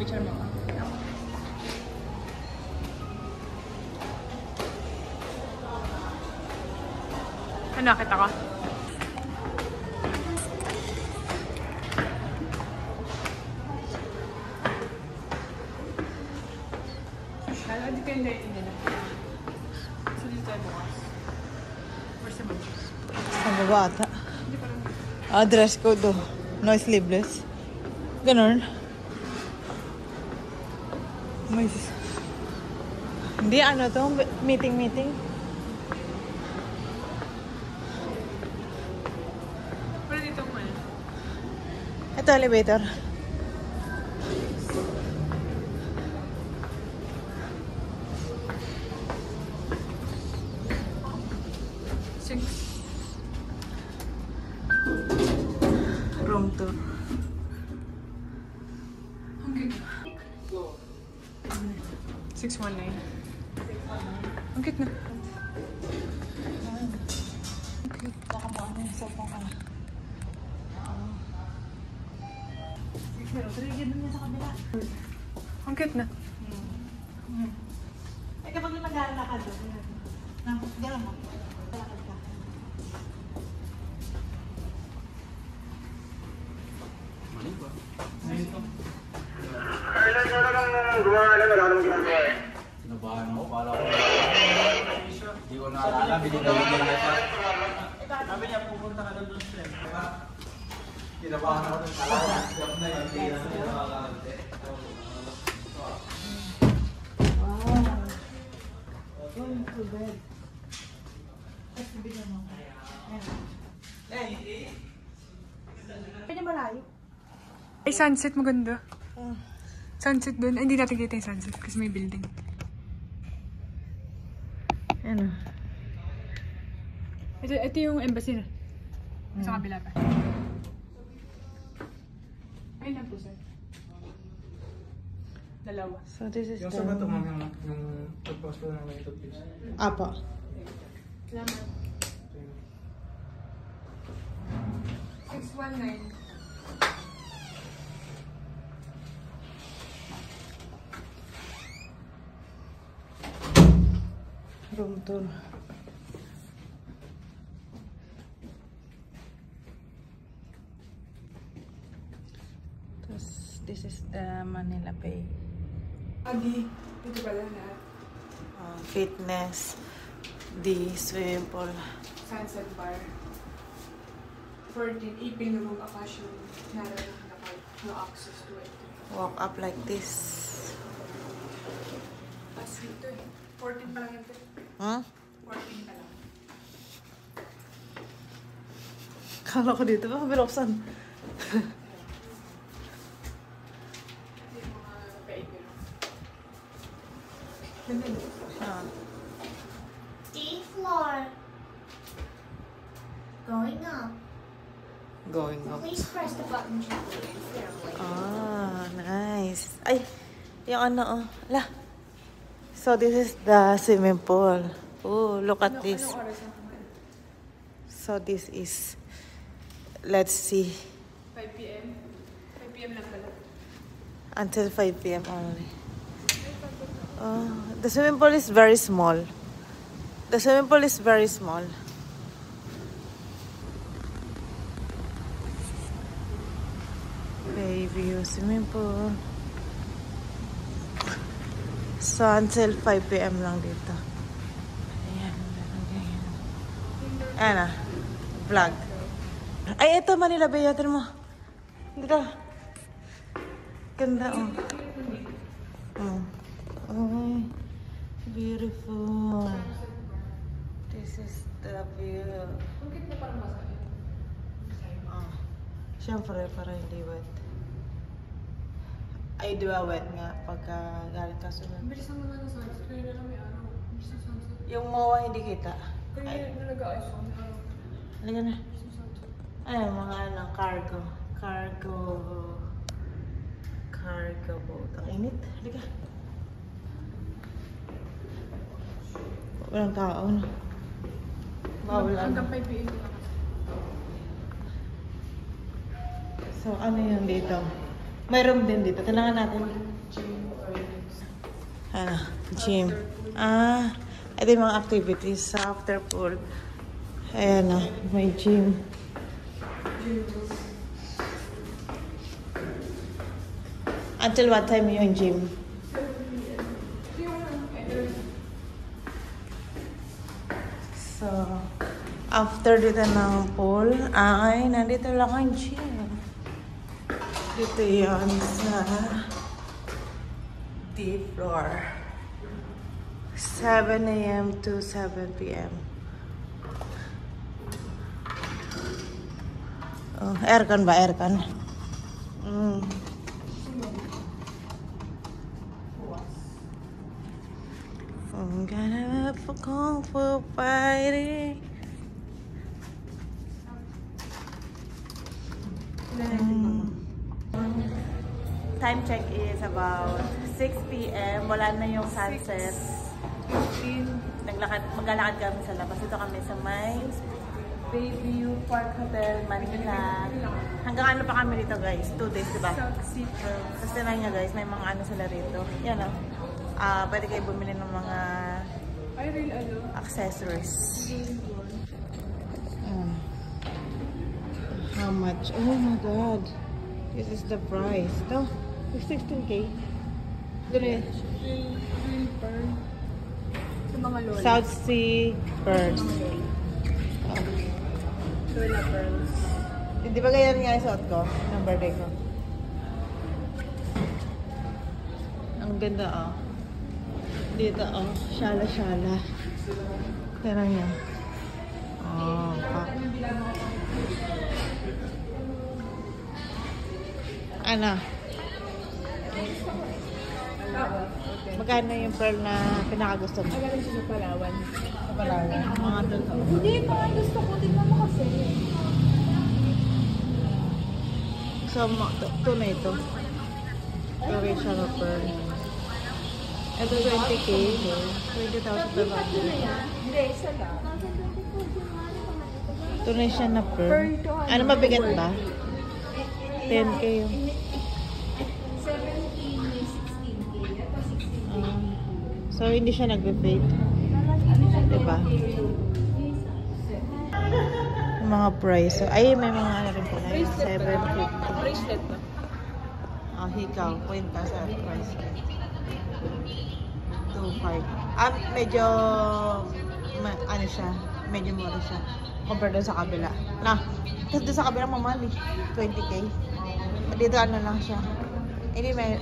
Picture mo. Ano, nakita ko? Depende nila. So, dito tayo bukas. Or sa baba. Sa baba ata. Dress code do. No sleeveless. Ganun. Hindi ano to? Meeting. Pero dito mo eh. Ito elevator. Room 2. Okay. 619. Ang cute na. Okay. Nakabuan na yung sofa ka. Pero trigger na niya sa kabila. Ang cute na. Eh kapag nag-aalala ka doon, gano'n mo. Lakad ka. Kailan nyo na lang gumagalan, wala namang ginagawa eh. Sinabahan ako, kala ko. Hindi ko naalala, binigawin niya nito. Sabi niya, pupunta ka doon siya. Kinabahan ako ng kala ko. Step na yun, hindi na niya nakakalante. Wow. Going to bed. Ay, bigyan mo. Ayan. Pwede malayo. Ay, sunset maganda. Sunset doon. Ay, hindi natin kita yung sunset kasi may building. Ano? Ito yung embassy na. Sa kabila pa. Ayun lang po, sir. Dalawa. So this is Yung sa ba ito, ma'am, yung pagpost ko ng ito, please? Apo. Salamat. 619. Room tour. This is the Manila Bay. Agi. Dito pala lahat. Fitness. The swimming pool. Sunset bar. 14. Ipil na mga akasyon. Naralang no access to it. Walk up like this. As dito eh. 14 pa lang ito. Huh? 14 pa lang. Kala ko dito ba? Binuksan. Yung mga kaibig. D floor. Going up. Going up. Please press the button gently and firmly. Nice. Ay, yung ano, oh. Ala. So, this is the swimming pool. Oh, look at this. Anong oras ang kumain? So, this is, let's see, 5 p.m. 5 p.m. lang pala. until 5 p.m. only. The swimming pool is very small. The swimming pool is very small. Bayview swimming pool. So, until 5 p.m. lang dito. Ayan. Ayan na. Vlog. Ay, ito Manila Bay. Yatin mo. Dito. Ganda, oh. Oh, beautiful. This is the view. Bakit na parang masaya? Oh. Siyempre, para hindi wet. Ay, di ba wet nga pagka galing ka sunod. Bilis ang mga sunset. Kaya na lang may araw. Bilis ang sunset. Yung mawa hindi kita. Kaya na nag-aayos ako may araw. Halika na. Bilis ang sunset. Ay, mga ano, cargo. Cargo boat. Ang init. Halika. Walang tao, no? Bawal Hanggang ano. 5 p.m. lang. So, ano yun dito? May room din dito. Kailangan natin Ano? Gym. Ito yung mga activities sa after pool. Ayan na, may gym. Until what time yung gym? So, after dito ng pool, ay, nandito lang ang gym. Dito yun sa D floor. 7 a.m. to 7 p.m. Oh, aircon ba? Aircon? I'm gonna for Kung Fu fighting. Time check is about 6 p.m. Wala na yung sunset. Maglalakad kami sa labas. Ito kami sa may Bayview Park Hotel, Manila. Hanggang ano pa kami dito guys? 2 days, diba? Tapos tinay nyo guys, may mga ano sila rito. Yan o. Pwede kayo bumili ng mga accessories. How much? Oh my god. This is the price. No? 16K. Sa mga lola. South Sea Pearls. Lola pearls. Di ba ganyan nga yung suot ko? Ng birthday ko. Ang ganda oh. Dito oh. Shala-shala. Pero niya. Oh, pak. Ano? Magkano yung pearl na pinakagusto mo? Magaling siya sa Palawan. Sa Palawan? Mga totoo. Hindi, mga gusto ko. Tignan mo kasi. So, ito na ito. Duration of pearl. Ito 20K. 20,500. Hindi, isa lang. Ito na siya na pearl. Ano, mabigat ba? 10K yung. 16K. So, hindi siya nagbe-fade. Diba? Yung mga price. So, ay, may mga ano rin pala. 750. Bracelet ba? Hikaw. Kwenta sa price. 2.5. Medyo, ano siya, medyo mura siya. Compare doon sa kabila. Kasi doon sa kabila mamali. 20K. Dito ano lang siya. Hindi may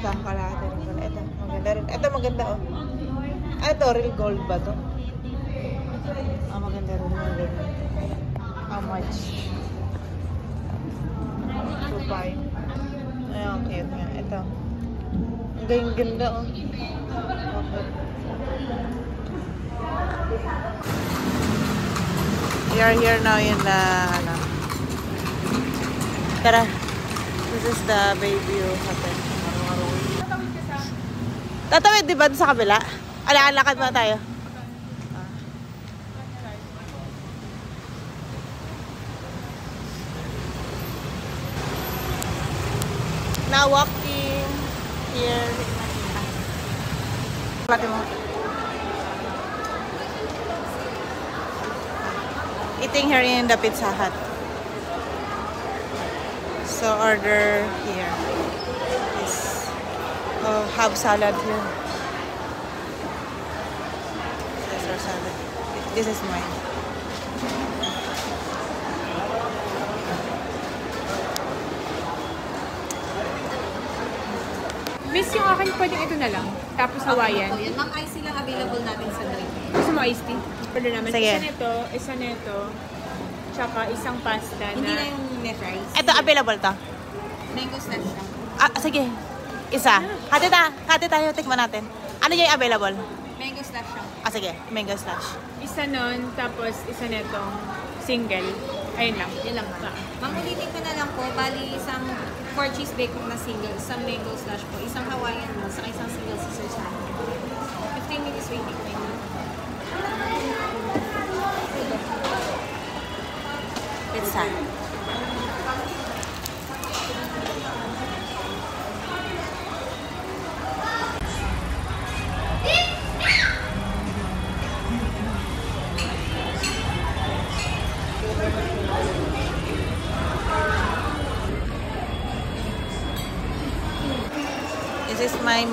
kalahati rin pala. Ito, maganda rin. Ito maganda oh. Ito, real gold ba to? Maganda rin. Maganda. How much? 2.5. Ayun, cute nga. Ito. Ang ganda oh. We are here now in the, ano. Tara. This is the Bayview Hotel. Tatawid di ba sa kabila? Lakad muna tayo. Now walking here. Pati mo. Eating here in the Pizza Hut. So order here. This have salad here. Caesar salad. This is mine. Miss, yung akin pwedeng ito na lang. Tapos Hawaiian. Yan, mga ice lang available natin sa drink. Gusto mo iced tea? Pwede naman. Sige. Isa nito, tsaka isang pasta Hindi na na... yung net rice. Ito available to. Mango snack siya. Sige. Isa. Hati tayo. Tikman natin. Ano yung available? Mango snack siya. Sige. Mango slash. Isa nun, tapos isa netong single. Ayun lang. Yun lang ba? Mangulitin ko na lang po. Bali, isang 4 cheese bacon na single, isang mango slash po, isang Hawaiian mo, saka isang single Caesar salad. 15 minutes waiting time. Pizza.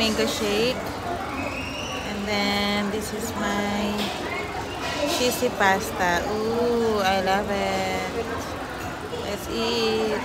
mango shake. And then, this is my cheesy pasta. Ooh, I love it. Let's eat.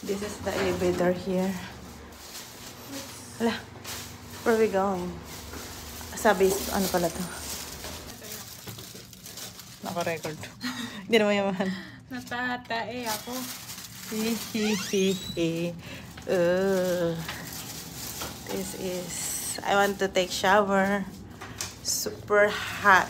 This is the elevator here. Hala, where are we going? Sabi, ano pala to? Naka-record. Hindi naman yaman. Natatae ako. This is, I want to take shower. Super hot.